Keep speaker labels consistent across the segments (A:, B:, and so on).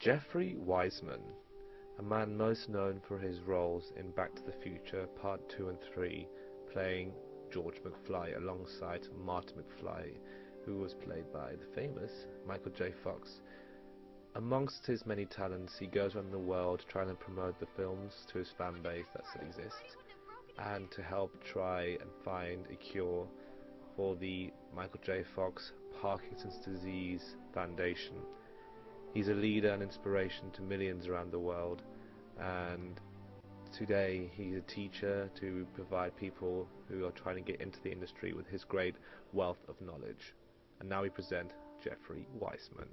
A: Jeffrey Weisman, a man most known for his roles in Back to the Future Part 2 and 3, playing George McFly alongside Marty McFly, who was played by the famous Michael J. Fox. Amongst his many talents, he goes around the world trying to promote the films to his fan base that still exists, and to help try and find a cure for the Michael J. Fox Parkinson's Disease Foundation. He's a leader and inspiration to millions around the world, and today he's a teacher to provide people who are trying to get into the industry with his great wealth of knowledge. And now we present Jeffrey Weisman.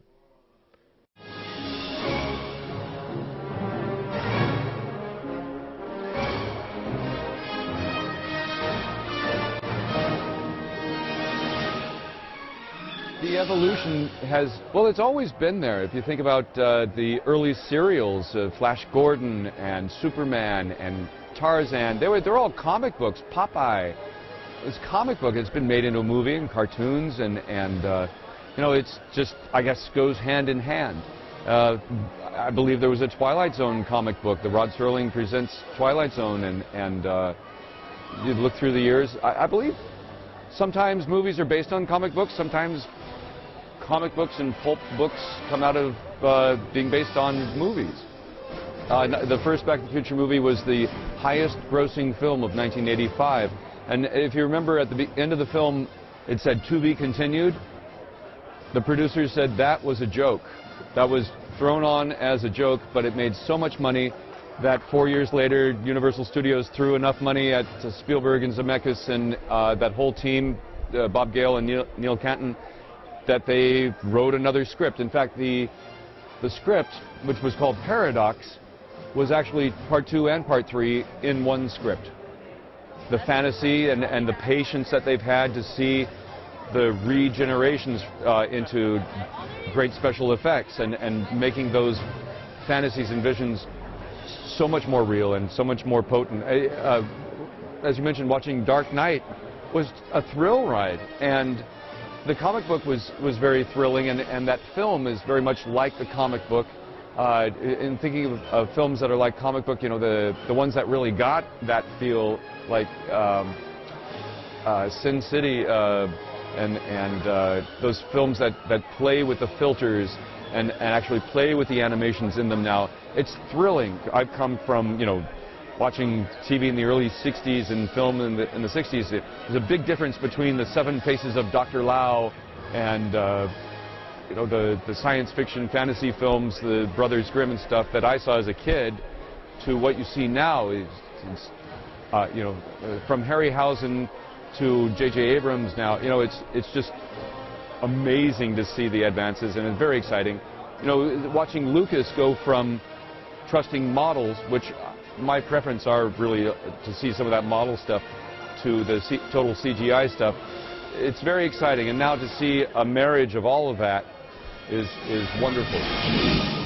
B: The evolution has, well, it's always been there. If you think about the early serials, Flash Gordon and Superman and Tarzan, they're all comic books. Popeye is comic book. It's been made into a movie and cartoons, and you know, it's just, I guess, goes hand in hand. I believe there was a Twilight Zone comic book, the Rod Serling Presents Twilight Zone, and you look through the years, I believe sometimes movies are based on comic books, sometimes comic books and pulp books come out of being based on movies. The first Back to the Future movie was the highest grossing film of 1985, and if you remember at the end of the film it said "to be continued." The producers said that was a joke. That was thrown on as a joke, but it made so much money that 4 years later Universal Studios threw enough money at Spielberg and Zemeckis and that whole team, Bob Gale and Neil Canton, that they wrote another script. In fact, the script, which was called Paradox, was actually Part 2 and Part 3 in one script. The fantasy and the patience that they've had to see the regenerations into great special effects and making those fantasies and visions so much more real and so much more potent. As you mentioned, watching Dark Knight was a thrill ride, and the comic book was very thrilling, and that film is very much like the comic book. In thinking of films that are like comic book, you know, the ones that really got that feel, like Sin City and those films that play with the filters and actually play with the animations in them now. It's thrilling. I've come from, you know, watching TV in the early 60s and film in the 60s. There's a big difference between the Seven Faces of Dr. Lao and you know, the science fiction fantasy films, the Brothers Grimm and stuff that I saw as a kid, to what you see now. You know, from Harryhausen to J.J. Abrams now, you know, it's just amazing to see the advances, and it's very exciting. You know, watching Lucas go from trusting models, which my preference are really to see some of that model stuff, to the total CGI stuff. It's very exciting, and now to see a marriage of all of that is wonderful.